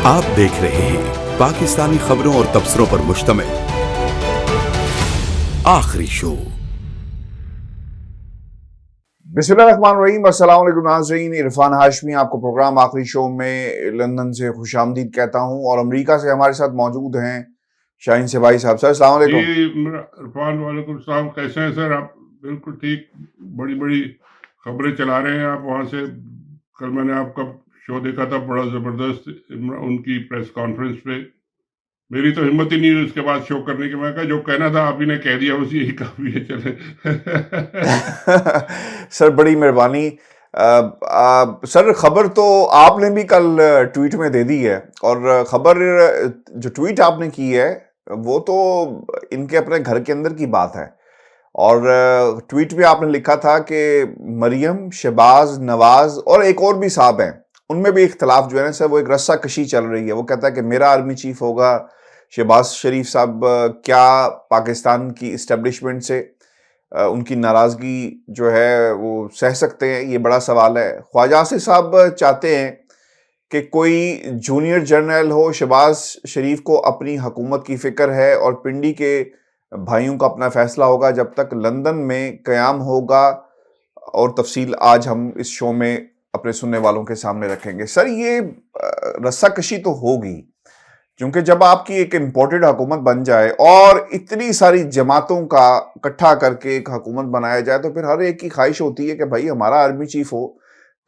आप देख रहे हैं पाकिस्तानी खबरों और तबसरों पर मुश्तमिल आखिरी शो। बिस्मिल्लाहिर्रहमानिर्रहीम, अस्सलाम वालेकुम नाज़रीन। इरफान हाशमी आपको प्रोग्राम आखिरी शो में लंदन से खुशामदीद कहता हूं और अमेरिका से हमारे साथ मौजूद हैं शाहीन से भाई साहब। सर अस्सलाम जी वालेकुम। इरफान वालेकुम सलाम, कैसे हैं सर आप? बिल्कुल ठीक, बड़ी बड़ी खबरें चला रहे हैं आप वहाँ से। कल मैंने आपका शो देखा था, बड़ा ज़बरदस्त उनकी प्रेस कॉन्फ्रेंस पे। मेरी तो हिम्मत ही नहीं हुई उसके बाद शो करने की। मैं कहा जो कहना था आप ही ने कह दिया, उसी यही काफ़ी है, चले। सर बड़ी मेहरबानी। सर खबर तो आपने भी कल ट्वीट में दे दी है और खबर जो ट्वीट आपने की है वो तो इनके अपने घर के अंदर की बात है। और ट्वीट में आपने लिखा था कि मरियम, शहबाज, नवाज और एक और भी साहब हैं, उनमें भी इख्तलाफ जो है ना सर, वो एक रस्सा कशी चल रही है। वो कहता है कि मेरा आर्मी चीफ होगा। शहबाज शरीफ साहब क्या पाकिस्तान की इस्टेब्लिशमेंट से उनकी नाराजगी जो है वो सह सकते हैं, ये बड़ा सवाल है। ख्वाजा आसिफ साहब चाहते हैं कि कोई जूनियर जनरल हो। शहबाज शरीफ को अपनी हुकूमत की फिक्र है और पिंडी के भाइयों का अपना फैसला होगा जब तक लंदन में क़याम होगा। और तफसील आज हम इस शो में अपने सुनने वालों के सामने रखेंगे। सर ये रस्साकशी तो होगी, क्योंकि जब आपकी एक इम्पोर्टेड हुकूमत बन जाए और इतनी सारी जमातों का इकट्ठा करके एक हुकूमत बनाया जाए तो फिर हर एक की ख्वाहिश होती है कि भाई हमारा आर्मी चीफ हो,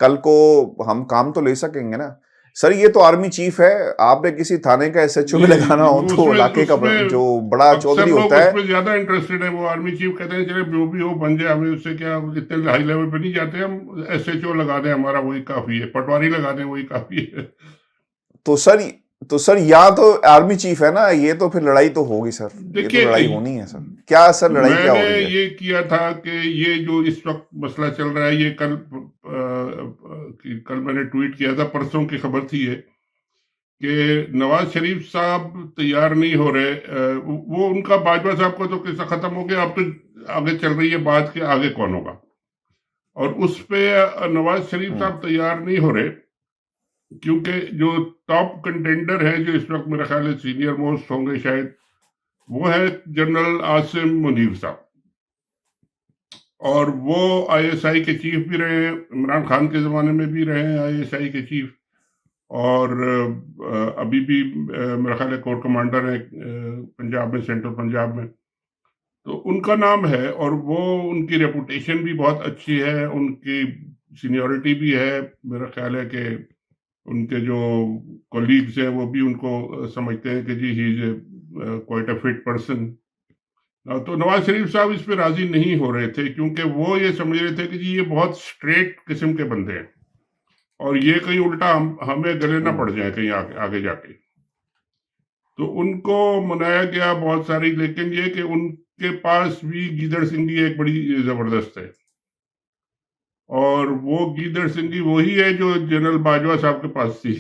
कल को हम काम तो ले सकेंगे ना। सर ये तो आर्मी चीफ है, आपने किसी थाने का एसएचओ भी लगाना हो तो इलाके का जो बड़ा चौधरी होता है, उसमें ज्यादा इंटरेस्टेड है। वो आर्मी चीफ कहते हैं चले जो भी हो बन जाए, हमें उससे क्या, इतने हाई लेवल पे नहीं जाते हम। एसएचओ लगा दें, हमारा वही काफी है, पटवारी लगा दें वही काफी है। तो सर यहाँ तो आर्मी चीफ है ना, ये तो फिर लड़ाई तो होगी सर, ये तो लड़ाई होनी है सर। क्या सर लड़ाई क्या हो रही है? मैंने ये किया था कि ये जो इस वक्त मसला चल रहा है, ये कल मैंने ट्वीट किया था, परसों की खबर थी ये, कि नवाज शरीफ साहब तैयार नहीं हो रहे। वो उनका बाजवा साहब का तो किस्सा खत्म हो गया, अब तो आगे चल रही है बात कि आगे कौन होगा। और उस पे नवाज शरीफ साहब तैयार नहीं हो रहे क्योंकि जो टॉप कंटेंडर है, जो इस वक्त मेरा ख्याल है सीनियर मोस्ट होंगे शायद, वो है जनरल आसिम मुनीर साहब। और वो आईएसआई के चीफ भी रहे हैं, इमरान खान के ज़माने में भी रहे हैं आईएसआई के चीफ, और अभी भी मेरा ख्याल है कोर कमांडर है पंजाब में, सेंट्रल पंजाब में। तो उनका नाम है और वो उनकी रेपुटेशन भी बहुत अच्छी है, उनकी सीनियरिटी भी है। मेरा ख्याल है कि उनके जो कोलीग्स हैं वो भी उनको समझते हैं कि जी he is quite a fit person. तो नवाज शरीफ साहब इस पे राजी नहीं हो रहे थे क्योंकि वो ये समझ रहे थे कि जी ये बहुत स्ट्रेट किस्म के बंदे हैं और ये कहीं उल्टा हमें गले ना पड़ जाए कहीं आगे जाके। तो उनको मनाया गया बहुत सारी, लेकिन ये कि उनके पास भी गीदड़ सिंह एक बड़ी जबरदस्त है। और वो गीदड़ सिंह वही है जो जनरल बाजवा साहब के पास थी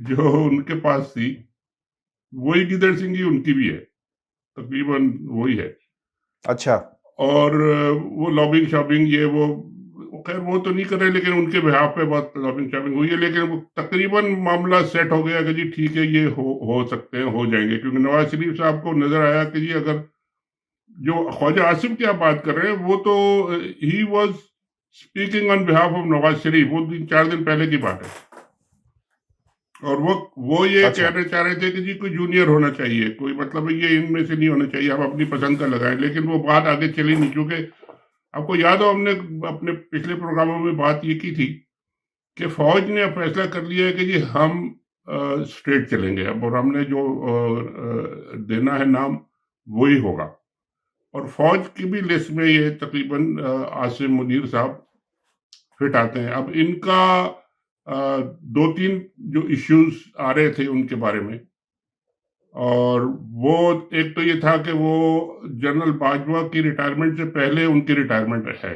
जो उनके पास थी, वही गीदड़ सिंह उनकी भी है, तकरीबन वही है। अच्छा। और वो लॉबिंग शॉपिंग ये वो खैर वो तो नहीं कर रहे, लेकिन उनके बिहाफ पे बहुत लॉबिंग शॉपिंग हुई है। लेकिन वो तकरीबन मामला सेट हो गया कि जी ठीक है, ये हो सकते हैं, हो जाएंगे। क्योंकि नवाज शरीफ साहब को नजर आया कि जी अगर जो ख्वाजा आसिम की आप बात कर रहे हैं, वो तो he was speaking on behalf of Nawaz Sharif, वो 3-4 दिन पहले की बात है। और वो ये कहना चाह रहे थे कि जी कोई जूनियर होना चाहिए, कोई मतलब ये इनमें से नहीं होना चाहिए, आप अपनी पसंद का लगाएं। लेकिन वो बात आगे चली नहीं, क्योंकि आपको याद हो हमने अपने पिछले प्रोग्रामों में बात ये की थी कि फौज ने फैसला कर लिया है कि जी हम स्ट्रेट चलेंगे अब, और हमने जो देना है नाम वही होगा। और फौज की भी लिस्ट में ये तकरीबन आसिम मुनीर साहब फिट आते हैं। अब इनका 2-3 जो इश्यूज आ रहे थे उनके बारे में, और वो एक तो ये था कि वो जनरल बाजवा की रिटायरमेंट से पहले उनकी रिटायरमेंट है,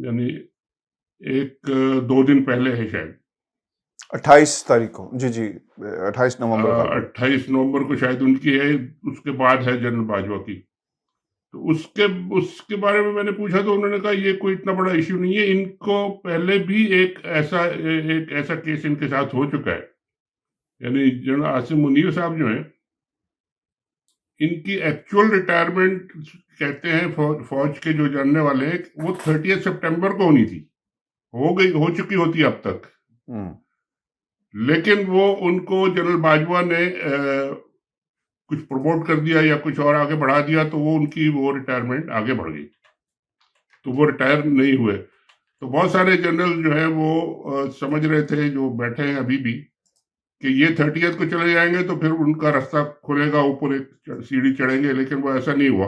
यानी 1-2 दिन पहले है शायद, 28 तारीख को। जी जी, 28 नवंबर का। 28 नवंबर को शायद उनकी है, उसके बाद है जनरल बाजवा की। तो उसके बारे में मैंने पूछा तो उन्होंने कहा ये कोई इतना बड़ा इश्यू नहीं है, इनको पहले भी एक ऐसा केस इनके साथ हो चुका है यानी जनरल आसिम मुनीर साहब जो हैं, इनकी एक्चुअल रिटायरमेंट कहते हैं फौज के जो जानने वाले हैं, वो 30 सितंबर को होनी थी, हो चुकी होती अब तक। लेकिन वो उनको जनरल बाजवा ने कुछ प्रमोट कर दिया या कुछ और आगे बढ़ा दिया, तो वो उनकी वो रिटायरमेंट आगे बढ़ गई, तो वो रिटायर नहीं हुए। तो बहुत सारे जनरल जो है वो समझ रहे थे, जो बैठे हैं अभी भी, कि ये 30th को चले जाएंगे तो फिर उनका रास्ता खुलेगा, ऊपर एक सीढ़ी चढ़ेंगे, लेकिन वो ऐसा नहीं हुआ।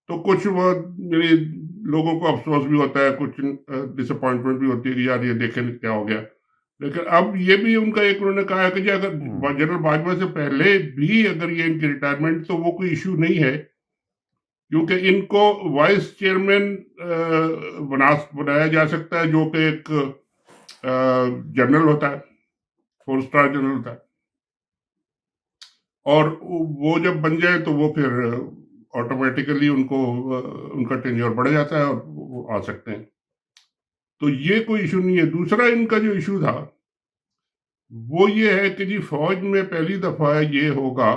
तो कुछ वो मेरे लोगों को अफसोस भी होता है, कुछ डिसअपॉइंटमेंट भी होती है कि यार ये देखें क्या हो गया। लेकिन अब ये भी उनका एक उन्होंने कहा है कि जी अगर जनरल बाजवा से पहले भी अगर ये इनकी रिटायरमेंट, तो वो कोई इशू नहीं है, क्योंकि इनको वाइस चेयरमैन बनाया जा सकता है, जो कि एक जनरल होता है, 4 स्टार जनरल होता है, और वो जब बन जाए तो वो फिर ऑटोमेटिकली उनको उनका टेन्योर बढ़ जाता है और वो आ सकते हैं। तो ये कोई इशू नहीं है। दूसरा इनका जो इशू था वो ये है कि जी फौज में पहली दफा ये होगा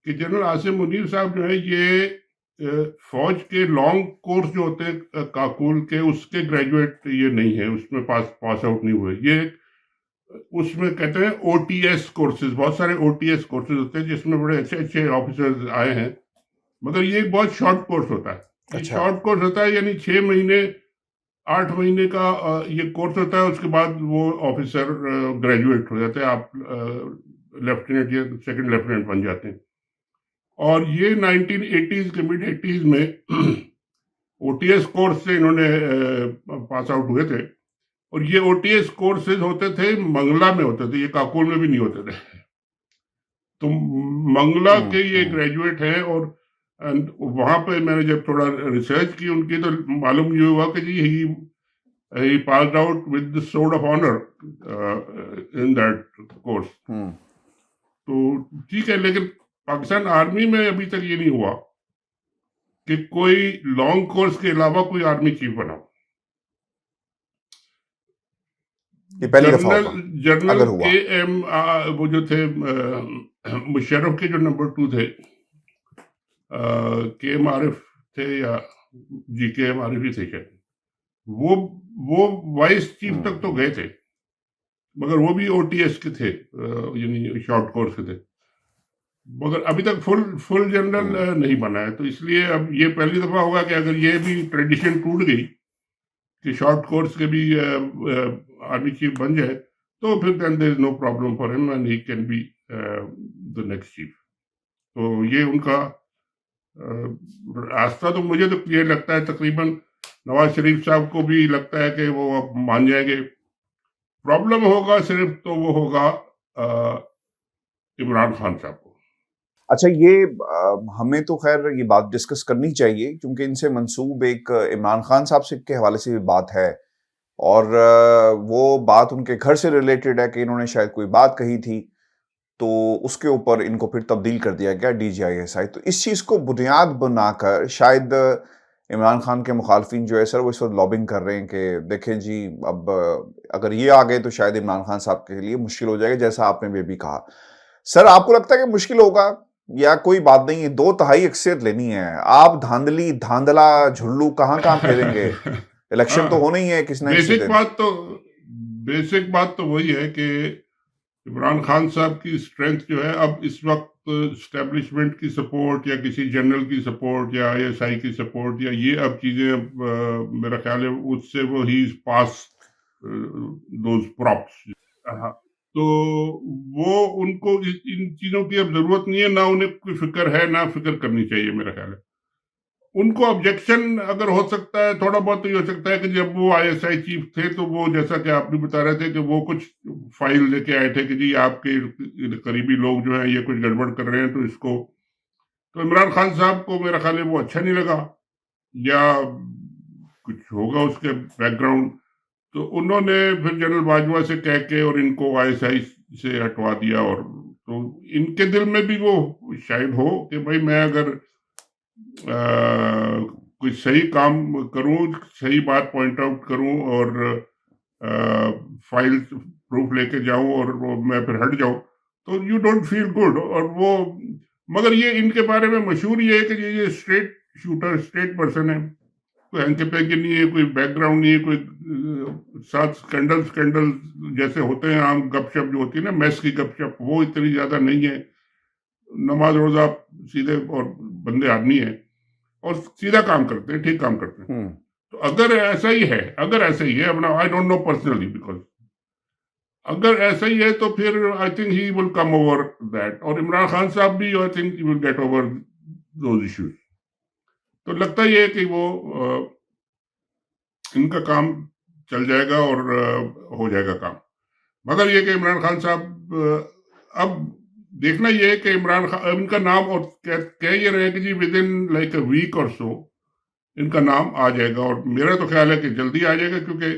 कि जनरल आसिम मुनीर साहब जो है ये फौज के लॉन्ग कोर्स जो होते हैं काकुल के, उसके ग्रेजुएट ये नहीं है, उसमें पास आउट नहीं हुए। ये उसमें कहते हैं ओटीएस कोर्सेज, बहुत सारे ओटीएस कोर्सेज होते हैं जिसमें बड़े अच्छे अच्छे ऑफिसर्स आए हैं, मगर ये एक बहुत शॉर्ट कोर्स होता है। अच्छा। शॉर्ट कोर्स होता है, यानी 6 महीने 8 महीने का ये कोर्स होता है। उसके बाद वो ऑफिसर ग्रेजुएट हो जाते हैं, आप लेफ्टिनेंट या सेकंड लेफ्टिनेंट बन जाते हैं। और ये 1980s के मिड 80s में ओटीएस कोर्स से इन्होंने पास आउट हुए थे, और ये ओटीएस कोर्सेज होते थे मंगला में होते थे, ये काकुल में भी नहीं होते थे। तो मंगला के ये ग्रेजुएट हैं, और वहां पे मैंने जब थोड़ा रिसर्च की उनकी, तो मालूम ये हुआ कि जी he passed out with the sword of honor in that course। तो ठीक है, लेकिन पाकिस्तान आर्मी में अभी तक ये नहीं हुआ कि कोई लॉन्ग कोर्स के अलावा कोई आर्मी चीफ बना। ये पहली दफा होगा जनरल अगर हुआ। के एम वो जो थे मुशर्रफ के जो नंबर 2 थे, के एम आरिफ थे या जी के एम आरिफ ही थे क्या, वो वाइस चीफ तक तो गए थे, मगर वो भी ओटीएस के थे, यानी शॉर्ट कोर्स के थे, मगर अभी तक फुल जनरल नहीं बना है। तो इसलिए अब ये पहली दफा होगा कि अगर ये भी ट्रेडिशन टूट गई कि शॉर्ट कोर्स के भी आर्मी चीफ बन जाए, तो फिर then there is no problem for him and he can be the next chief. तो ये उनका रास्ता तो मुझे तो क्लियर लगता है, तकरीबन नवाज शरीफ साहब को भी लगता है कि वो अब मान जाएंगे। प्रॉब्लम होगा सिर्फ तो वो होगा इमरान खान साहब को। अच्छा, ये हमें तो खैर ये बात डिस्कस करनी चाहिए, क्योंकि इनसे मंसूब एक इमरान खान साहब से के हवाले से भी बात है, और वो बात उनके घर से रिलेटेड है कि इन्होंने शायद कोई बात कही थी, तो उसके ऊपर इनको फिर तब्दील कर दिया गया DGISI। तो इस चीज़ को बुनियाद बनाकर शायद इमरान खान के मुखालफिन जो है सर, वो इस वक्त लॉबिंग कर रहे हैं कि देखें जी, अब अगर ये आ गए तो शायद इमरान खान साहब के लिए मुश्किल हो जाएगा, जैसा आपने भी कहा। सर, आपको लगता है कि मुश्किल होगा या कोई बात नहीं है? 2/3 अक्सरियत लेनी है, आप धांधली धांधला झुल्लू कहाँ फेरेंगे? इलेक्शन तो होना ही है किसने। बेसिक बात तो वही है कि इमरान खान साहब की स्ट्रेंथ जो है अब इस वक्त एस्टेब्लिशमेंट की सपोर्ट या किसी जनरल की सपोर्ट या ISI की सपोर्ट या ये अब चीजें मेरा ख्याल है उससे वो ही पास दोज प्रॉप्स। तो वो उनको इन चीजों की अब जरूरत नहीं है, ना उन्हें कोई फिक्र है, ना फिक्र करनी चाहिए मेरा ख्याल है। उनको ऑब्जेक्शन अगर हो सकता है थोड़ा बहुत, तो ये हो सकता है कि जब वो ISI चीफ थे तो वो जैसा कि आप भी बता रहे थे कि वो कुछ फाइल लेके आए थे कि जी आपके करीबी लोग जो हैं ये कुछ गड़बड़ कर रहे हैं, तो इसको, तो इमरान खान साहब को मेरा ख्याल है वो अच्छा नहीं लगा या कुछ होगा उसके बैकग्राउंड, तो उन्होंने फिर जनरल बाजवा से कह के और इनको ISI से हटवा दिया। और तो इनके दिल में भी वो शायद हो कि भाई मैं अगर कोई सही काम करूं, सही बात पॉइंट आउट करूं और फाइल प्रूफ लेके जाऊं और मैं फिर हट जाऊं, तो यू डोंट फील गुड। और वो, मगर ये इनके बारे में मशहूर ये है कि ये स्ट्रेट शूटर, स्ट्रेट पर्सन है, कोई हैंकी पैंकी नहीं है, कोई बैकग्राउंड नहीं है, कोई साथ स्कैंडल स्कैंडल जैसे होते हैं आम गपशप जो होती है ना, मैस की गपशप, वो इतनी ज्यादा नहीं है। नमाज रोजा सीधे और बंदे आदमी है और सीधा काम करते हैं, ठीक काम करते हैं। तो अगर ऐसा ही है, अपना, I don't know personally, because अगर ऐसा ही है तो फिर I think he will come over that, और इमरान खान साहब भी I think he will get over those issues. तो लगता ही है कि वो इनका काम चल जाएगा और हो जाएगा काम। मगर ये कि इमरान खान साहब अब देखना ये है कि इमरान खान, इनका नाम, और कह ये रहे हैं कि जी within like a week और सो इनका नाम आ जाएगा, और मेरा तो ख्याल है कि जल्दी आ जाएगा, क्योंकि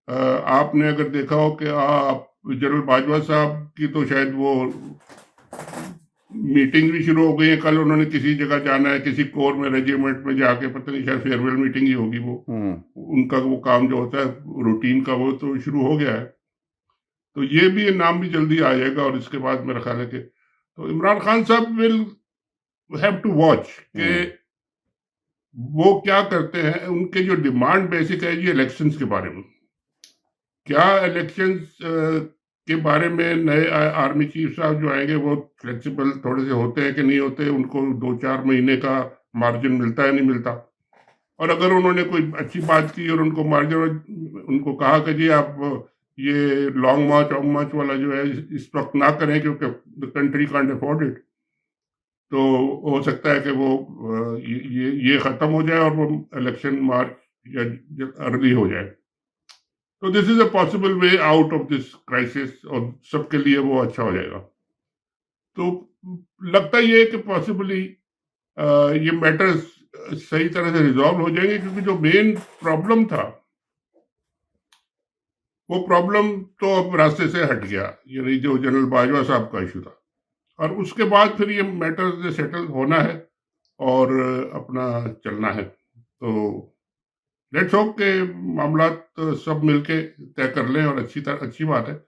आपने अगर देखा हो कि आप जनरल बाजवा साहब की तो शायद वो मीटिंग भी शुरू हो गई है। कल उन्होंने किसी जगह जाना है, किसी कोर में, रेजिमेंट में जाके, पता नहीं शायद फेयरवेल मीटिंग ही होगी वो। उनका वो काम जो होता है रूटीन का, वो तो शुरू हो गया है। तो ये भी नाम भी जल्दी आ जाएगा। और इसके बाद मेरा ख्याल है कि तो इमरान खान साहब विल हैव टू वॉच कि वो क्या करते हैं। उनके जो डिमांड बेसिक है ये इलेक्शंस के बारे में, क्या इलेक्शंस के बारे में नए आर्मी चीफ साहब जो आएंगे वो फ्लेक्सिबल थोड़े से होते हैं कि नहीं होते, उनको 2-4 महीने का मार्जिन मिलता है नहीं मिलता। और अगर उन्होंने कोई अच्छी बात की और उनको मार्जिन, उनको कहा कि जी आप ये लॉन्ग मार्च वाला जो है इस वक्त ना करें क्योंकि the country can't afford it, तो हो सकता है कि वो ये खत्म हो जाए और वो इलेक्शन मार्च या अर्ली हो जाए। तो this is a possible way out of this crisis, और सबके लिए वो अच्छा हो जाएगा। तो लगता ये है कि पॉसिबली ये मैटर्स सही तरह से रिजॉल्व हो जाएंगे, क्योंकि जो मेन प्रॉब्लम था वो प्रॉब्लम तो अब रास्ते से हट गया, यानी जो जनरल बाजवा साहब का इशू था। और उसके बाद फिर ये मैटर्स सेटल होना है और अपना चलना है। तो लेट्स होप के मामला तो सब मिलके तय कर लें, और अच्छी बात है।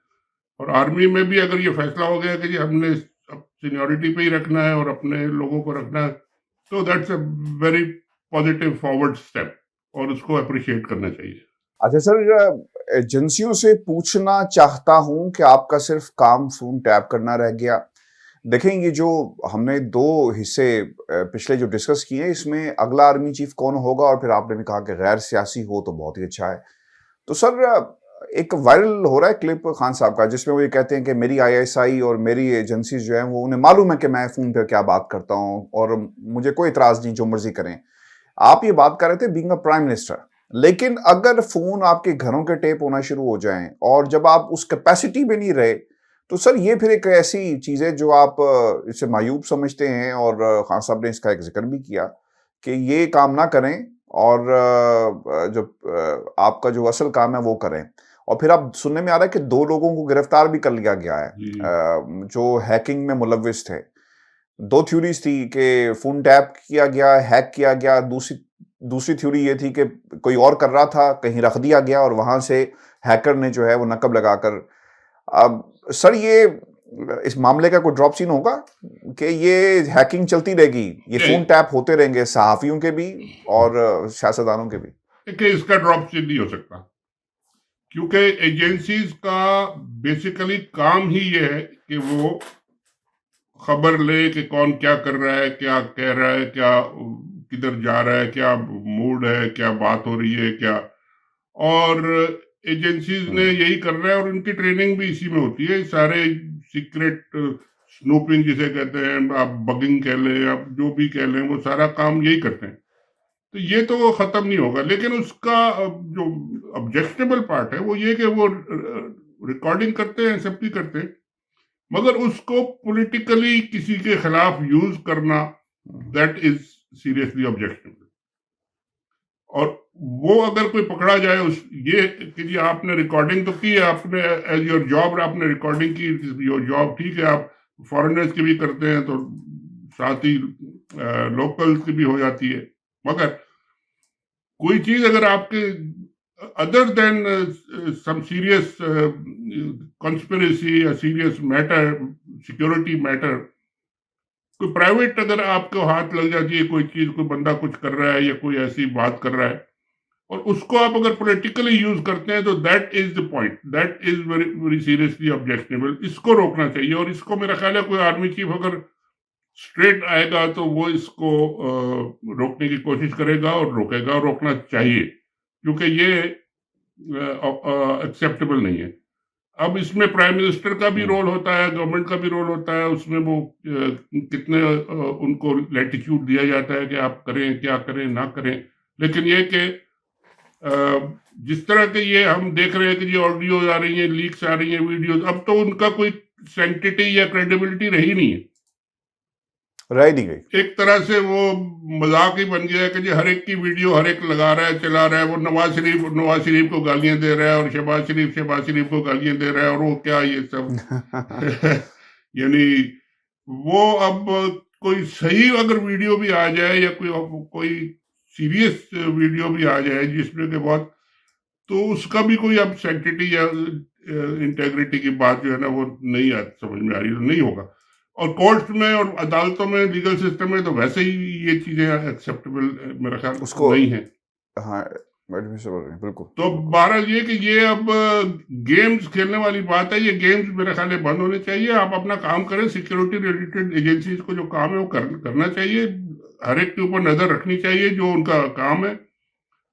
और आर्मी में भी अगर ये फैसला हो गया कि जी हमने सीनियोरिटी पे ही रखना है और अपने लोगों को रखना है, तो that's a very positive forward step, और उसको अप्रिशिएट करना चाहिए। अच्छा सर, एजेंसियों से पूछना चाहता हूं कि आपका सिर्फ काम फोन टैप करना रह गया। देखें, ये जो हमने 2 हिस्से पिछले जो डिस्कस किए हैं, इसमें अगला आर्मी चीफ कौन होगा, और फिर आपने भी कहा कि गैर सियासी हो तो बहुत ही अच्छा है। तो सर, एक वायरल हो रहा है क्लिप खान साहब का, जिसमें वो ये कहते हैं कि मेरी आईएसआई और मेरी एजेंसी जो है वो, उन्हें मालूम है कि मैं फोन पे क्या बात करता हूँ और मुझे कोई इतराज नहीं, जो मर्जी करें। आप ये बात कर रहे थे बीइंग अ प्राइम मिनिस्टर, लेकिन अगर फोन आपके घरों के टेप होना शुरू हो जाएं और जब आप उस कैपेसिटी में नहीं रहे, तो सर ये फिर एक ऐसी चीज है जो आप इसे मायूब समझते हैं। और खान साहब ने इसका एक जिक्र भी किया कि ये काम ना करें और जो आपका जो असल काम है वो करें। और फिर अब सुनने में आ रहा है कि 2 लोगों को गिरफ्तार भी कर लिया गया है जो हैकिंग में मुलविस थे। 2 थ्योरीज थी कि फोन टैप किया गया, हैक किया गया। दूसरी थ्योरी ये थी कि कोई और कर रहा था, कहीं रख दिया गया और वहां से हैकर ने जो है वो नकब लगाकर। अब सर, ये इस मामले का कोई ड्रॉप सीन होगा कि ये हैकिंग चलती रहेगी, ये फोन टैप होते रहेंगे, सहाफियों के भी और सियासतदानों के भी? कि इसका ड्रॉप सीन नहीं हो सकता, क्योंकि एजेंसीज का बेसिकली काम ही ये है कि वो खबर ले कि कौन क्या कर रहा है, क्या कह रहा है, क्या किधर जा रहा है, क्या मूड है, क्या बात हो रही है, क्या। और एजेंसीज ने यही करना है, और उनकी ट्रेनिंग भी इसी में होती है। सारे सीक्रेट स्नूपिंग जिसे कहते हैं, आप बगिंग कह लें, आप जो भी कह लें, वो सारा काम यही करते हैं। तो ये तो खत्म नहीं होगा, लेकिन उसका जो ऑब्जेक्शनेबल पार्ट है वो ये कि वो रिकॉर्डिंग करते हैं, सब भी करते हैं, मगर उसको पॉलिटिकली किसी के खिलाफ यूज करना, दैट इज सीरियसली ऑब्जेक्शनेबल। और वो अगर कोई पकड़ा जाए ये कि जी आपने रिकॉर्डिंग तो की है, आपने एज योर जॉब आपने रिकॉर्डिंग की, योर जॉब, ठीक है, आप फॉरेनर्स की भी करते हैं तो साथ ही लोकल्स की भी हो जाती है। मगर कोई चीज अगर आपके other than some serious conspiracy, a serious matter, security matter, कोई प्राइवेट अगर आपको हाथ लग जाती है कोई चीज, कोई बंदा कुछ कर रहा है या कोई ऐसी बात कर रहा है और उसको आप अगर पॉलिटिकली यूज करते हैं तो that is the point, that is very very seriously objectionable. इसको रोकना चाहिए और इसको मेरा ख्याल है कोई आर्मी चीफ अगर स्ट्रेट आएगा तो वो इसको रोकने की कोशिश करेगा और रोकेगा और रोकना चाहिए, क्योंकि ये एक्सेप्टेबल नहीं है। अब इसमें प्राइम मिनिस्टर का भी रोल होता है, गवर्नमेंट का भी रोल होता है, उसमें वो कितने उनको लैटिट्यूड दिया जाता है कि आप करें, क्या करें, ना करें। लेकिन ये कि जिस तरह के ये हम देख रहे हैं कि ये ऑडियो आ रही है, लीक्स आ रही हैं, वीडियोस, अब तो उनका कोई सैंक्टिटी या क्रेडिबिलिटी रही नहीं है, रह नहीं गई। एक तरह से वो मजाक ही बन गया है कि जी हर एक की वीडियो हर एक लगा रहा है, चला रहा है। वो नवाज शरीफ को गालियां दे रहा है और शहबाज शरीफ को गालियां दे रहा है और वो क्या ये सब यानी वो अब कोई सही अगर वीडियो भी आ जाए या कोई सीरियस वीडियो भी आ जाए जिसमें के बाद, तो उसका भी कोई अब सैंक्टिटी या इंटेग्रिटी की बात जो है ना वो नहीं समझ में आ रही, तो नहीं होगा। और कोर्ट में और अदालतों में, लीगल सिस्टम में तो वैसे ही ये चीजें एक्सेप्टेबल मेरा ख्याल उसको नहीं है। हाँ, बिल्कुल। तो बहरहाल ये कि ये अब गेम्स खेलने वाली बात है, ये गेम्स मेरे ख्याल में बंद होने चाहिए। आप अपना काम करें, सिक्योरिटी रिलेटेड एजेंसीज को जो काम है वो करना चाहिए, हर एक के ऊपर नजर रखनी चाहिए जो उनका काम है।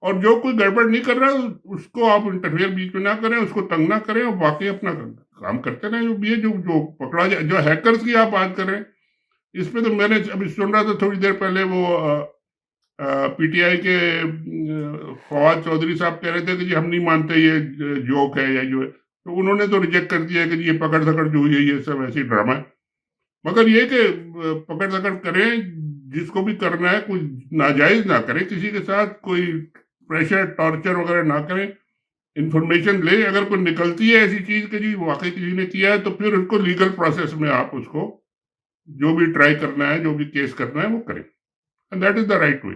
और जो कोई गड़बड़ नहीं कर रहा है उसको आप इंटरफेयर बीच में ना करें, उसको तंग ना करें और बाकी अपना काम करते रहें। ये जो पकड़ा जाए, जो हैकर्स की आप बात कर रहे हैं, इसमें तो मैंने अभी सुन रहा था थोड़ी देर पहले, वो पीटीआई के फवाद चौधरी साहब कह रहे थे कि जी हम नहीं मानते ये जोक है या जो है, तो उन्होंने तो रिजेक्ट कर दिया कि ये पकड़ धकड़ जो हुई है ये सब ऐसी ड्रामा है। मगर ये कि पकड़ धकड़ करें, जिसको भी करना है, कुछ नाजायज ना करें, किसी के साथ कोई प्रेशर टॉर्चर वगैरह ना करें, इंफॉर्मेशन ले। अगर कोई निकलती है ऐसी चीज कि जी वाकई किसी ने किया है, तो फिर उसको लीगल प्रोसेस में आप उसको जो भी ट्राई करना है, जो भी केस करना है वो करें, and that is the right way.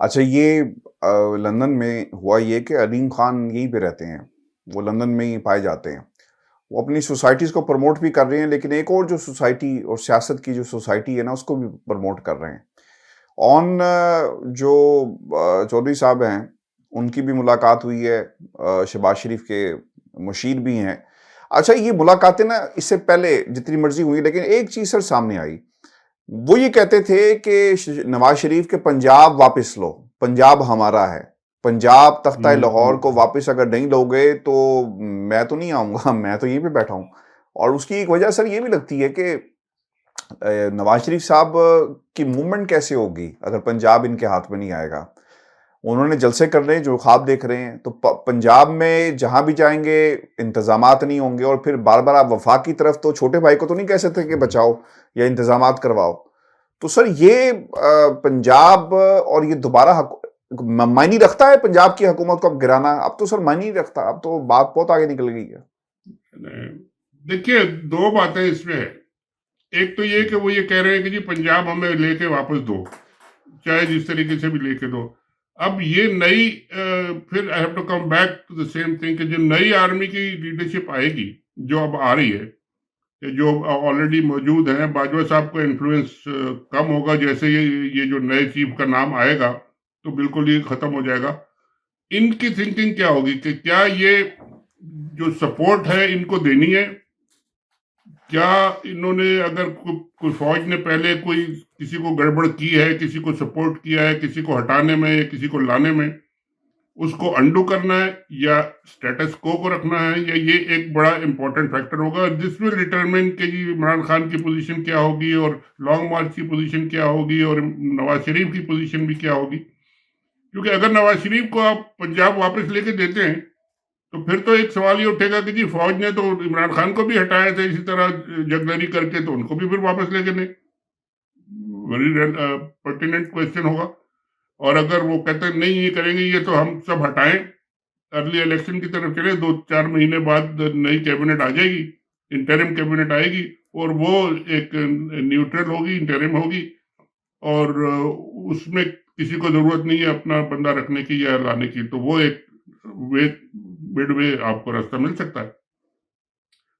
अच्छा, ये लंदन में हुआ ये कि अलीम खान यहीं पे रहते हैं, वो लंदन में ही पाए जाते हैं, वो अपनी सोसाइटीज़ को प्रमोट भी कर रहे हैं, लेकिन एक और जो सोसाइटी और सियासत की जो सोसाइटी है ना उसको भी प्रमोट कर रहे हैं। ऑन जो चौधरी साहब हैं उनकी भी मुलाकात हुई है, शहबाज शरीफ के मुशीर भी हैं। अच्छा, ये मुलाकातें ना इससे पहले जितनी मर्जी हुई, लेकिन एक चीज़ सर सामने आई, वो ये कहते थे कि नवाज शरीफ के पंजाब वापस लो, पंजाब हमारा है, पंजाब तख्ता लाहौर को वापस अगर नहीं लोगे तो मैं तो नहीं आऊँगा, मैं तो यहीं पे बैठा हूँ। और उसकी एक वजह सर ये भी लगती है कि नवाज शरीफ साहब की मूवमेंट कैसे होगी अगर पंजाब इनके हाथ में नहीं आएगा। उन्होंने जलसे कर रहे हैं, जो ख्वाब देख रहे हैं, तो पंजाब में जहां भी जाएंगे इंतजामात नहीं होंगे, और फिर बार बार आप वफाक की तरफ तो छोटे भाई को तो नहीं कह सकते कि बचाओ या इंतजामात करवाओ। तो सर ये पंजाब और ये दोबारा मायने रखता है पंजाब की हुकूमत को अब गिराना? अब तो सर मायने नहीं रखता, अब तो बात बहुत आगे निकल गई है। देखिए, दो बातें इसमें है। एक तो ये कि वो ये कह रहे हैं कि जी पंजाब हमें लेके वापस दो, चाहे जिस तरीके से भी लेके दो। अब ये नई फिर I have to come back to the same thing कि जो नई आर्मी की लीडरशिप आएगी, जो अब आ रही है, जो ऑलरेडी मौजूद है, बाजवा साहब का इन्फ्लुएंस कम होगा। जैसे ये जो नए चीफ का नाम आएगा तो बिल्कुल ये खत्म हो जाएगा। इनकी थिंकिंग क्या होगी कि क्या ये जो सपोर्ट है इनको देनी है, क्या इन्होंने अगर कोई फौज ने पहले कोई किसी को गड़बड़ की है, किसी को सपोर्ट किया है, किसी को हटाने में या किसी को लाने में, उसको अंडू करना है या स्टेटस को रखना है, या ये एक बड़ा इंपॉर्टेंट फैक्टर होगा। दिस विल डिटरमिन कि जी इमरान खान की पोजीशन क्या होगी और लॉन्ग मार्च की पोजीशन क्या होगी और नवाज शरीफ की पोजीशन भी क्या होगी। क्योंकि अगर नवाज शरीफ को आप पंजाब वापस लेके देते हैं तो फिर तो एक सवाल ये उठेगा कि जी फौज ने तो इमरान खान को भी हटाया था इसी तरह जगदरी करके, तो उनको भी फिर वापस लेके नहीं। वेरी पर्टिनेंट क्वेश्चन होगा। और अगर वो कहते नहीं ये करेंगे, ये तो हम सब हटाएं, अर्ली इलेक्शन की तरफ चले, 2-4 महीने बाद नई कैबिनेट आ जाएगी, इंटरिम कैबिनेट आएगी और वो एक न्यूट्रल होगी, इंटरिम होगी, और उसमें किसी को जरूरत नहीं है अपना बंदा रखने की या लाने की, तो वो एक मिडवे आपको रास्ता मिल सकता है।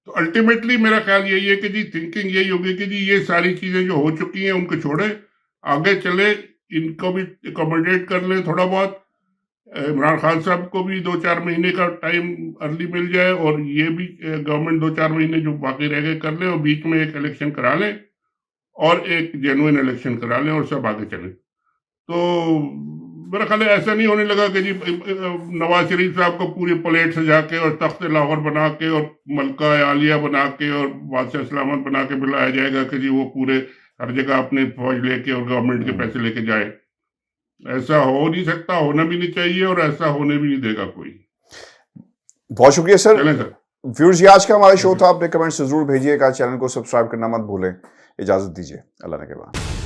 तो अल्टीमेटली मेरा ख्याल यही है कि जी थिंकिंग यही होगी कि जी ये सारी चीजें जो हो चुकी हैं उनको छोड़े, आगे चले, इनको भी अकोमोडेट कर ले थोड़ा बहुत। इमरान खान साहब को भी 2-4 महीने का टाइम अर्ली मिल जाए, और ये भी गवर्नमेंट 2-4 महीने जो बाकी रह गए कर ले, और बीच में एक इलेक्शन करा लें और एक जेन्युइन इलेक्शन करा लें और सब आगे चले। तो मेरा ख्याल है ऐसा नहीं होने लगा कि जी नवाज शरीफ साहब को पूरी प्लेट सजा के और तख्त लाहौर बना के और मलका आलिया बना के और बादशाह सलामत बना के बुलाया जाएगा कि जी वो पूरे हर जगह अपने फौज लेके और गवर्नमेंट के पैसे लेके जाए। ऐसा हो नहीं सकता, होना भी नहीं चाहिए, और ऐसा होने भी नहीं देगा कोई। बहुत शुक्रिया सर। चलें सर। व्यूअर्स, ये आज का हमारा शो था। अपने कमेंट्स जरूर भेजिएगा, चैनल को सब्सक्राइब करना मत भूलें। इजाजत दीजिए, अल्लाह ने के बाद।